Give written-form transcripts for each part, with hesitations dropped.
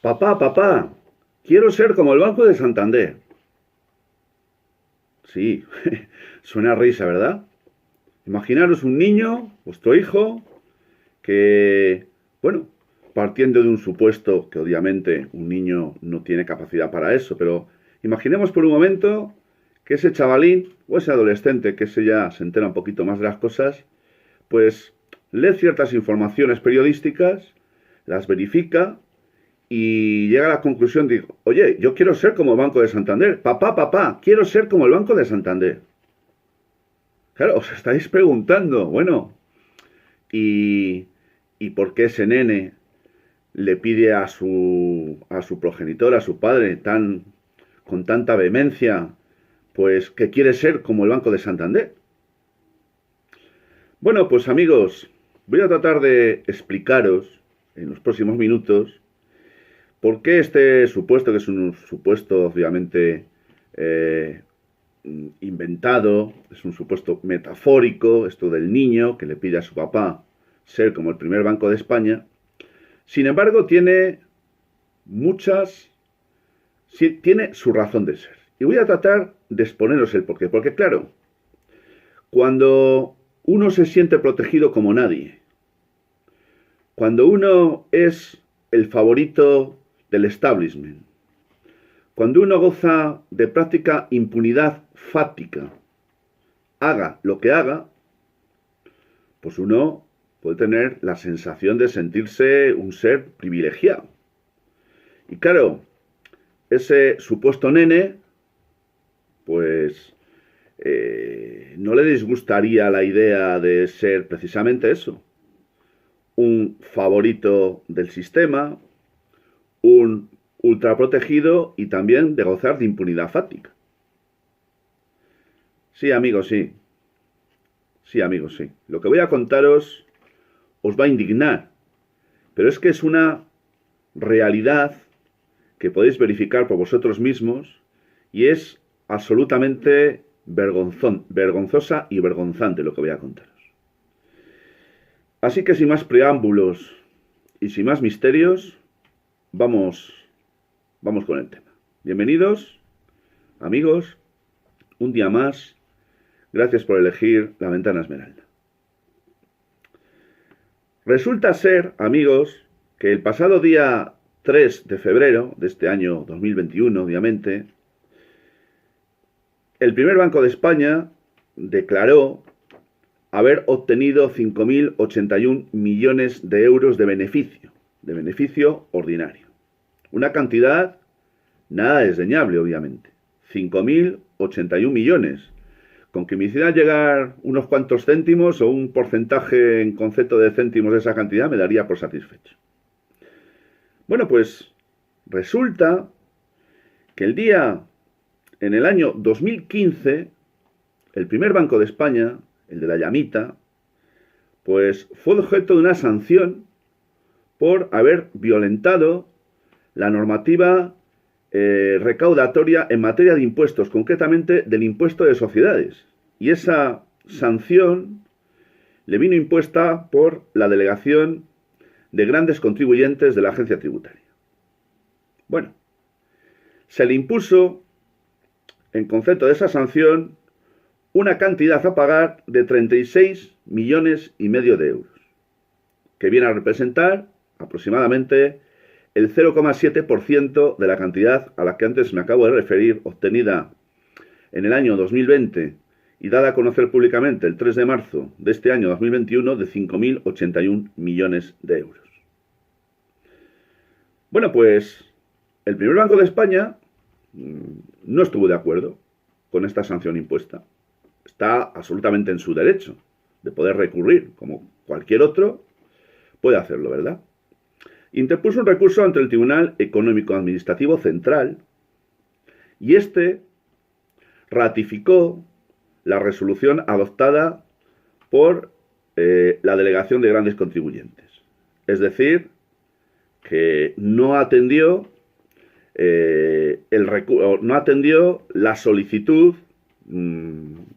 Papá, papá, quiero ser como el Banco de Santander. Sí, suena a risa, ¿verdad? Imaginaros un niño, vuestro hijo, que, bueno, partiendo de un supuesto que obviamente un niño no tiene capacidad para eso, pero imaginemos por un momento que ese chavalín o ese adolescente, que ese ya se entera un poquito más de las cosas, pues lee ciertas informaciones periodísticas, las verifica y llega a la conclusión, digo, oye, yo quiero ser como el Banco de Santander. Papá, papá, quiero ser como el Banco de Santander. Claro, os estáis preguntando, bueno, ¿y, y por qué ese nene le pide a su progenitor, a su padre, con tanta vehemencia, pues que quiere ser como el Banco de Santander? Bueno, pues amigos, voy a tratar de explicaros en los próximos minutos por qué este supuesto, que es un supuesto obviamente eh, inventado, es un supuesto metafórico, esto del niño que le pide a su papá ser como el primer Banco de España. Sin embargo, tiene muchas, sí, tiene su razón de ser. Y voy a tratar de exponeros el porqué. Porque claro, cuando uno se siente protegido como nadie, cuando uno es el favorito del establishment, cuando uno goza de práctica impunidad fáctica, haga lo que haga, pues uno puede tener la sensación de sentirse un ser privilegiado. Y claro, ese supuesto nene, pues no le disgustaría la idea de ser precisamente eso, un favorito del sistema, un ultraprotegido y también de gozar de impunidad fáctica. Sí, amigos, sí. Sí, amigos, sí. Lo que voy a contaros os va a indignar, pero es que es una realidad que podéis verificar por vosotros mismos y es absolutamente vergonzosa y vergonzante lo que voy a contaros. Así que sin más preámbulos y sin más misterios, vamos con el tema. Bienvenidos, amigos, un día más. Gracias por elegir la Ventana Esmeralda. Resulta ser, amigos, que el pasado día 3 de febrero de este año 2021, obviamente, el primer Banco de España declaró haber obtenido 5.081 millones de euros de beneficio ordinario. Una cantidad nada desdeñable, obviamente. 5.081 millones. Con que me hicieran llegar unos cuantos céntimos o un porcentaje en concepto de céntimos de esa cantidad, me daría por satisfecho. Bueno, pues resulta que en el año 2015, el primer Banco de España, el de la llamita, pues fue objeto de una sanción por haber violentado la normativa recaudatoria en materia de impuestos, concretamente del impuesto de sociedades. Y esa sanción le vino impuesta por la Delegación de Grandes Contribuyentes de la Agencia Tributaria. Bueno, se le impuso, en concepto de esa sanción, una cantidad a pagar de 36 millones y medio de euros, que viene a representar aproximadamente el 0,7% de la cantidad a la que antes me acabo de referir, obtenida en el año 2020 y dada a conocer públicamente el 3 de marzo de este año 2021 de 5.081 millones de euros. Bueno, pues el primer Banco de España no estuvo de acuerdo con esta sanción impuesta. Está absolutamente en su derecho de poder recurrir, como cualquier otro puede hacerlo, ¿verdad? Interpuso un recurso ante el Tribunal Económico Administrativo Central y este ratificó la resolución adoptada por la Delegación de Grandes Contribuyentes. Es decir, que no atendió la solicitud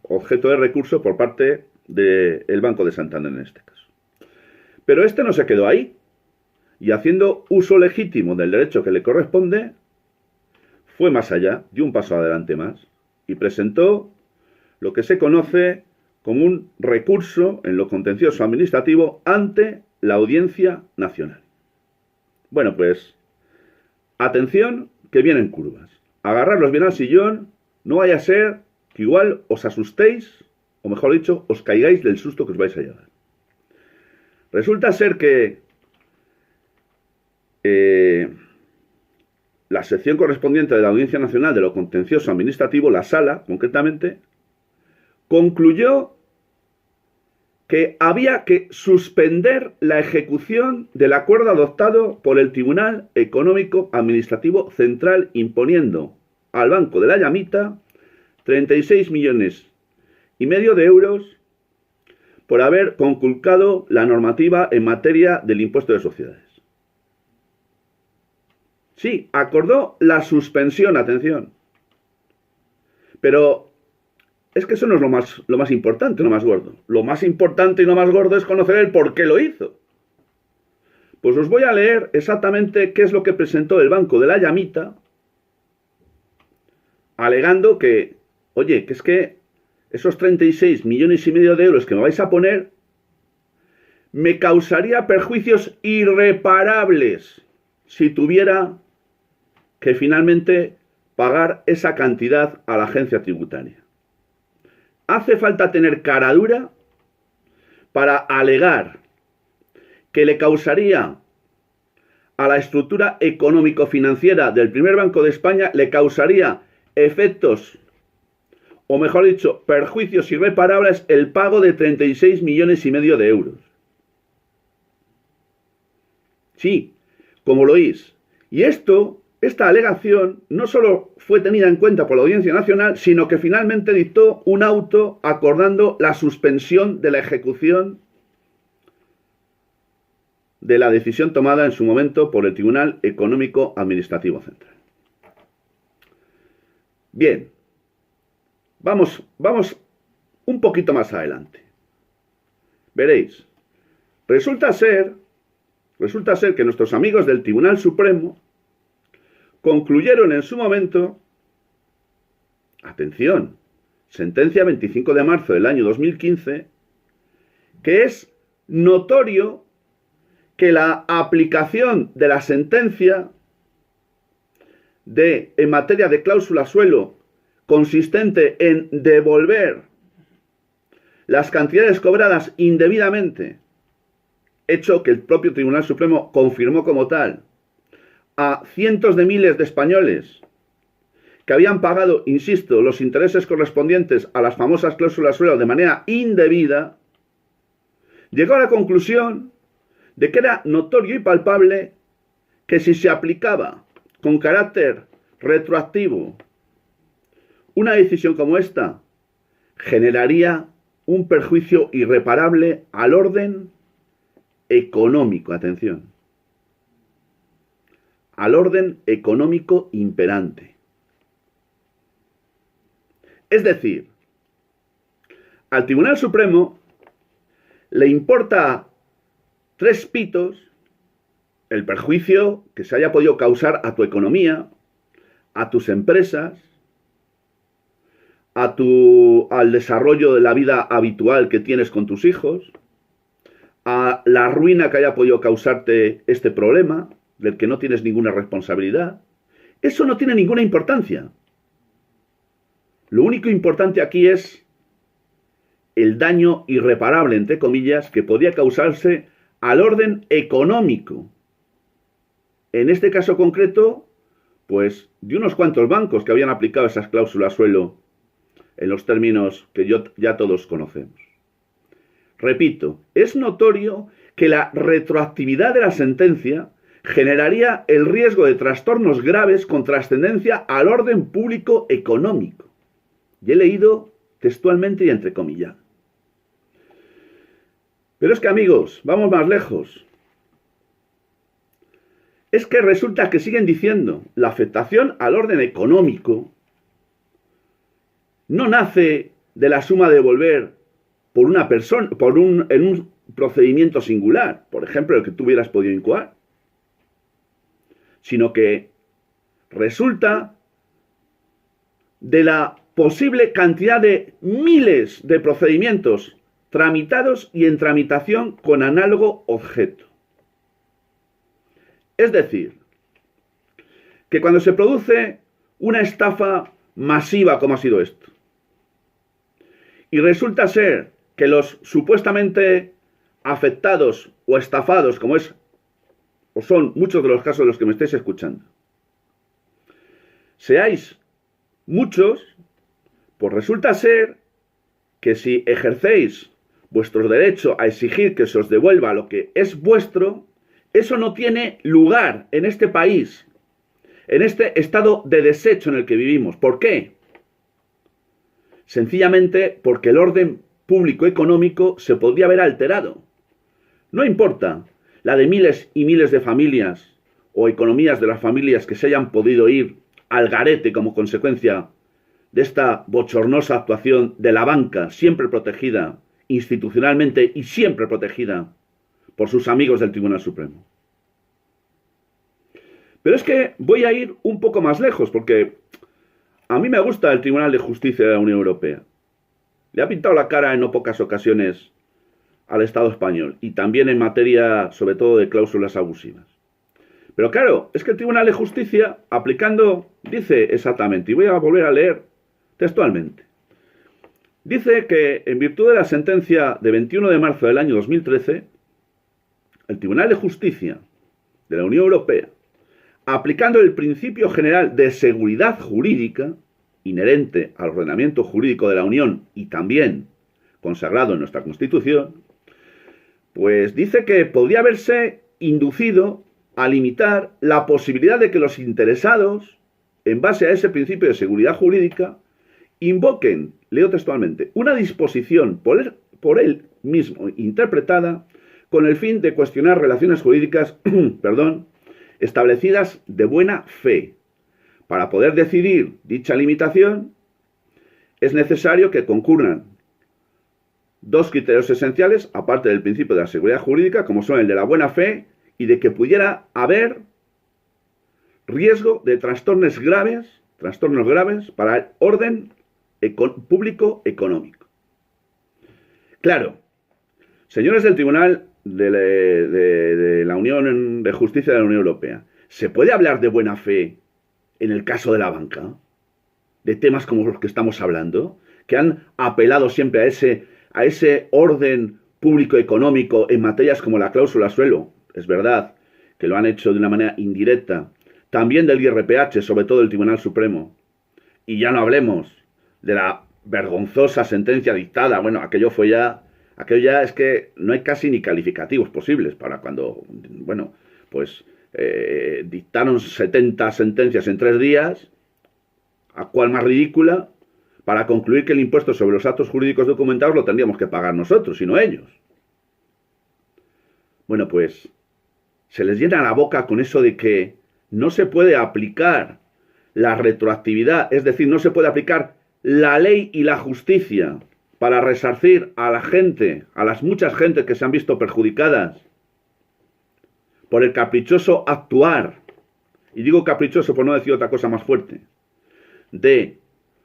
objeto de recurso por parte del Banco de Santander en este caso. Pero este no se quedó ahí. y haciendo uso legítimo del derecho que le corresponde, fue más allá, dio un paso adelante más y presentó lo que se conoce como un recurso en lo contencioso administrativo ante la Audiencia Nacional. Bueno, pues, atención, que vienen curvas. Agarrarlos bien al sillón, no vaya a ser que igual os asustéis, o mejor dicho, os caigáis del susto que os vais a llevar. Resulta ser que la sección correspondiente de la Audiencia Nacional de lo Contencioso Administrativo, la Sala, concretamente, concluyó que había que suspender la ejecución del acuerdo adoptado por el Tribunal Económico Administrativo Central, imponiendo al Banco de la Llamita 36,5 millones de euros por haber conculcado la normativa en materia del impuesto de sociedades. Sí, acordó la suspensión, atención. Pero es que eso no es lo más importante, lo más gordo. Lo más importante y lo más gordo es conocer el por qué lo hizo. Pues os voy a leer exactamente qué es lo que presentó el Banco de la Llamita, alegando que, oye, que es que esos 36,5 millones de euros que me vais a poner me causaría perjuicios irreparables si tuviera que finalmente pagar esa cantidad a la agencia tributaria. Hace falta tener cara dura para alegar que le causaría a la estructura económico-financiera del primer Banco de España, le causaría efectos, o mejor dicho, perjuicios irreparables el pago de 36,5 millones de euros. Sí, como lo oís. Y esta alegación no solo fue tenida en cuenta por la Audiencia Nacional, sino que finalmente dictó un auto acordando la suspensión de la ejecución de la decisión tomada en su momento por el Tribunal Económico Administrativo Central. Bien, vamos un poquito más adelante. Veréis, resulta ser que nuestros amigos del Tribunal Supremo concluyeron en su momento, atención, sentencia 25 de marzo del año 2015, que es notorio que la aplicación de la sentencia en materia de cláusula suelo consistente en devolver las cantidades cobradas indebidamente, hecho que el propio Tribunal Supremo confirmó como tal, a cientos de miles de españoles que habían pagado, insisto, los intereses correspondientes a las famosas cláusulas suelo de manera indebida, llegó a la conclusión de que era notorio y palpable que si se aplicaba con carácter retroactivo una decisión como esta, generaría un perjuicio irreparable al orden económico, atención, al orden económico imperante. Es decir, al Tribunal Supremo le importa 3 pitos el perjuicio que se haya podido causar a tu economía, a tus empresas, al desarrollo de la vida habitual que tienes con tus hijos, a la ruina que haya podido causarte este problema, del que no tienes ninguna responsabilidad. Eso no tiene ninguna importancia. Lo único importante aquí es el daño irreparable, entre comillas, que podía causarse al orden económico. En este caso concreto, pues de unos cuantos bancos que habían aplicado esas cláusulas suelo en los términos que ya todos conocemos. Repito, es notorio que la retroactividad de la sentencia generaría el riesgo de trastornos graves con trascendencia al orden público económico. Y he leído textualmente y entrecomillado. Pero es que, amigos, vamos más lejos. Es que resulta que siguen diciendo la afectación al orden económico no nace de la suma de devolver por una persona, en un procedimiento singular, por ejemplo, el que tú hubieras podido incoar, sino que resulta de la posible cantidad de miles de procedimientos tramitados y en tramitación con análogo objeto. Es decir, que cuando se produce una estafa masiva como ha sido esto, y resulta ser que los supuestamente afectados o estafados, como es o son muchos de los casos de los que me estáis escuchando, seáis muchos, pues resulta ser que si ejercéis vuestro derecho a exigir que se os devuelva lo que es vuestro, eso no tiene lugar en este país, en este estado de desecho en el que vivimos. ¿Por qué? Sencillamente porque el orden público económico se podría haber alterado. No importa la de miles y miles de familias o economías de las familias que se hayan podido ir al garete como consecuencia de esta bochornosa actuación de la banca, siempre protegida institucionalmente y siempre protegida por sus amigos del Tribunal Supremo. Pero es que voy a ir un poco más lejos, porque a mí me gusta el Tribunal de Justicia de la Unión Europea. Le ha pintado la cara en no pocas ocasiones al Estado español, y también en materia, sobre todo, de cláusulas abusivas. Pero claro, es que el Tribunal de Justicia, aplicando, dice exactamente, y voy a volver a leer textualmente, dice que en virtud de la sentencia de 21 de marzo del año 2013, el Tribunal de Justicia de la Unión Europea, aplicando el principio general de seguridad jurídica, inherente al ordenamiento jurídico de la Unión y también consagrado en nuestra Constitución, pues dice que podría haberse inducido a limitar la posibilidad de que los interesados, en base a ese principio de seguridad jurídica, invoquen, leo textualmente, una disposición por él mismo interpretada con el fin de cuestionar relaciones jurídicas, establecidas de buena fe. Para poder decidir dicha limitación, es necesario que concurran dos criterios esenciales, aparte del principio de la seguridad jurídica, como son el de la buena fe y de que pudiera haber riesgo de trastornos graves para el orden público económico. Claro, señores del Tribunal de la Unión de Justicia de la Unión Europea, ¿se puede hablar de buena fe en el caso de la banca? De temas como los que estamos hablando, que han apelado siempre a ese orden público económico en materias como la cláusula suelo. Es verdad que lo han hecho de una manera indirecta. También del IRPH, sobre todo el Tribunal Supremo. Y ya no hablemos de la vergonzosa sentencia dictada. Bueno, aquello ya es que no hay casi ni calificativos posibles para cuando, bueno, pues dictaron 70 sentencias en 3 días, a cual más ridícula, para concluir que el impuesto sobre los actos jurídicos documentados lo tendríamos que pagar nosotros y no ellos. Bueno, pues se les llena la boca con eso de que no se puede aplicar la retroactividad, es decir, no se puede aplicar la ley y la justicia para resarcir a la gente, a las muchas gentes que se han visto perjudicadas por el caprichoso actuar, y digo caprichoso por no decir otra cosa más fuerte, de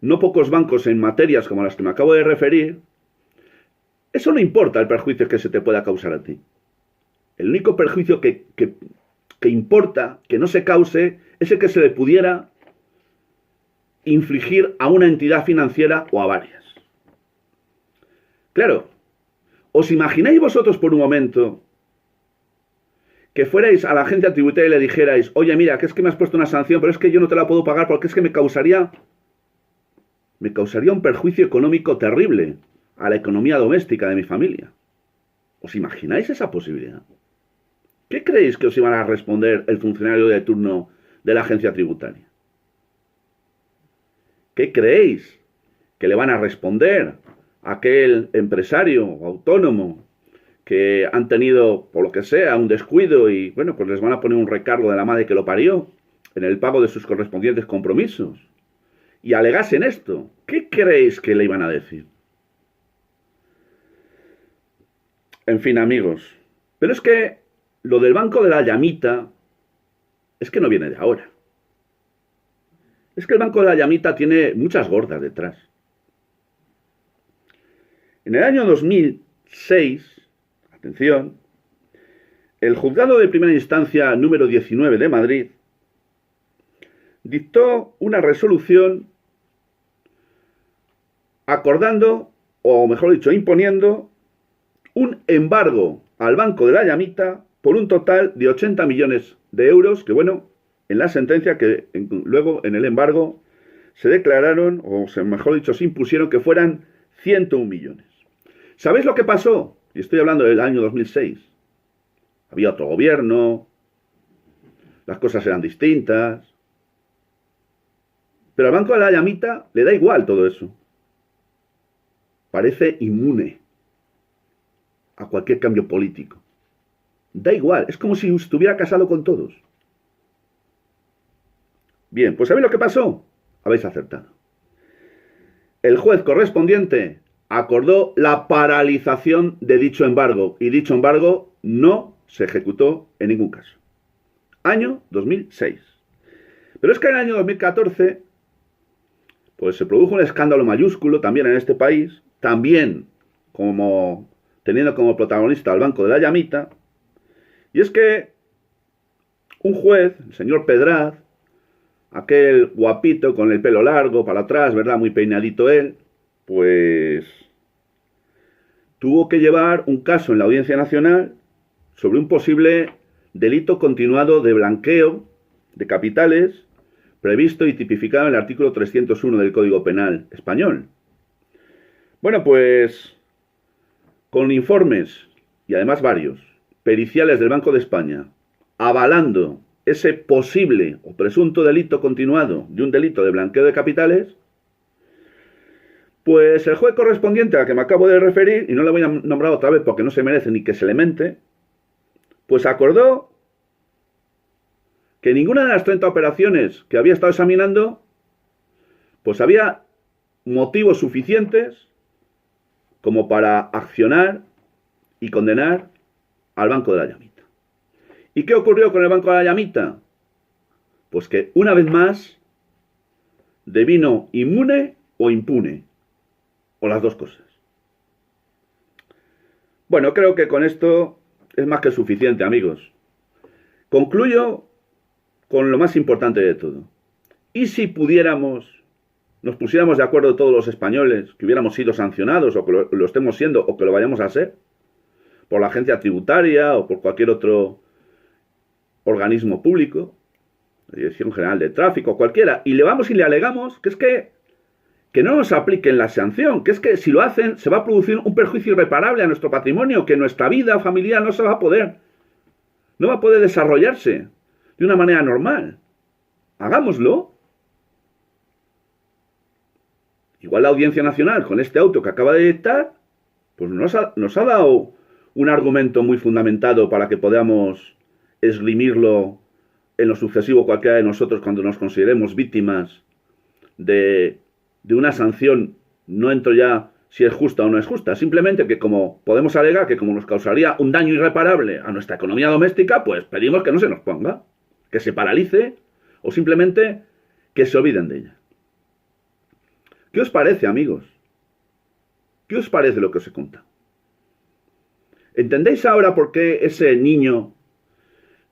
no pocos bancos en materias como las que me acabo de referir. Eso no importa el perjuicio que se te pueda causar a ti. El único perjuicio que importa, que no se cause, es el que se le pudiera infligir a una entidad financiera o a varias. Claro, ¿os imagináis vosotros por un momento que fuerais a la agencia tributaria y le dijerais, oye, mira, que es que me has puesto una sanción, pero es que yo no te la puedo pagar porque es que me causaría un perjuicio económico terrible a la economía doméstica de mi familia? ¿Os imagináis esa posibilidad? ¿Qué creéis que os iban a responder el funcionario de turno de la agencia tributaria? ¿Qué creéis que le van a responder a aquel empresario o autónomo que han tenido, por lo que sea, un descuido y, bueno, pues les van a poner un recargo de la madre que lo parió en el pago de sus correspondientes compromisos? Y alegasen esto, ¿qué creéis que le iban a decir? En fin, amigos, pero es que lo del Banco de la Llamita es que no viene de ahora. Es que el Banco de la Llamita tiene muchas gordas detrás. En el año 2006, atención, el juzgado de primera instancia número 19 de Madrid dictó una resolución acordando, o mejor dicho, imponiendo un embargo al Banco de la Llamita por un total de 80 millones de euros, que bueno, en la sentencia que luego en el embargo se declararon, o mejor dicho, se impusieron que fueran 101 millones. ¿Sabéis lo que pasó? Y estoy hablando del año 2006. Había otro gobierno, las cosas eran distintas, pero al Banco de la Llamita le da igual todo eso. Parece inmune a cualquier cambio político. Da igual, es como si estuviera casado con todos. Bien, pues ¿sabéis lo que pasó? Habéis acertado. El juez correspondiente acordó la paralización de dicho embargo, y dicho embargo no se ejecutó en ningún caso. Año 2006. Pero es que en el año 2014, pues se produjo un escándalo mayúsculo también en este país, también teniendo como protagonista al Banco de la Llamita, y es que un juez, el señor Pedraz, aquel guapito con el pelo largo para atrás, ¿verdad? Muy peinadito él, pues tuvo que llevar un caso en la Audiencia Nacional sobre un posible delito continuado de blanqueo de capitales previsto y tipificado en el artículo 301 del Código Penal español. Bueno, pues con informes, y además varios, periciales del Banco de España, avalando ese posible o presunto delito continuado de un delito de blanqueo de capitales, pues el juez correspondiente al que me acabo de referir, y no le voy a nombrar otra vez porque no se merece ni que se le mente, pues acordó que ninguna de las 30 operaciones que había estado examinando, pues había motivos suficientes como para accionar y condenar al Banco de la Llamita. ¿Y qué ocurrió con el Banco de la Llamita? Pues que una vez más devino inmune o impune, o las dos cosas. Bueno, creo que con esto es más que suficiente, amigos. Concluyo con lo más importante de todo. ¿Y si nos pusiéramos de acuerdo todos los españoles, que hubiéramos sido sancionados, o que lo estemos siendo, o que lo vayamos a ser, por la agencia tributaria o por cualquier otro organismo público, la Dirección General de Tráfico, cualquiera, y le vamos y le alegamos que es que no nos apliquen la sanción, que es que si lo hacen se va a producir un perjuicio irreparable a nuestro patrimonio, que nuestra vida familiar no va a poder desarrollarse de una manera normal. Hagámoslo. Igual la Audiencia Nacional, con este auto que acaba de dictar, pues nos ha dado un argumento muy fundamentado para que podamos esgrimirlo en lo sucesivo cualquiera de nosotros cuando nos consideremos víctimas de una sanción. No entro ya si es justa o no es justa, simplemente que como podemos alegar que como nos causaría un daño irreparable a nuestra economía doméstica, pues pedimos que no se nos ponga, que se paralice o simplemente que se olviden de ella. ¿Qué os parece, amigos? ¿Qué os parece lo que os he contado? ¿Entendéis ahora por qué ese niño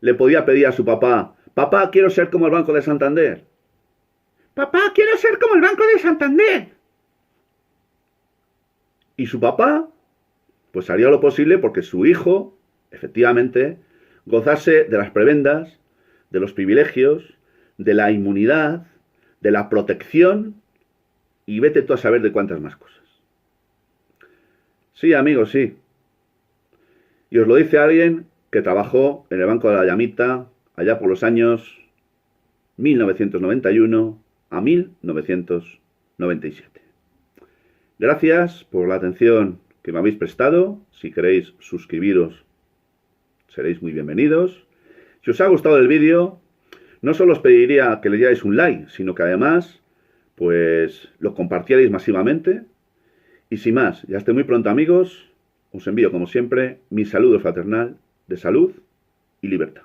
le podía pedir a su papá: papá, quiero ser como el Banco de Santander? Papá, quiero ser como el Banco de Santander. Y su papá, pues haría lo posible porque su hijo, efectivamente, gozase de las prebendas, de los privilegios, de la inmunidad, de la protección, y vete tú a saber de cuántas más cosas. Sí, amigos, sí. Y os lo dice alguien que trabajó en el Banco de la Llamita allá por los años 1991 a 1997. Gracias por la atención que me habéis prestado. Si queréis suscribiros, seréis muy bienvenidos. Si os ha gustado el vídeo, no solo os pediría que le dierais un like, sino que además, pues, lo compartierais masivamente. Y sin más, ya hasta muy pronto, amigos. Os envío, como siempre, mi saludo fraternal de salud y libertad.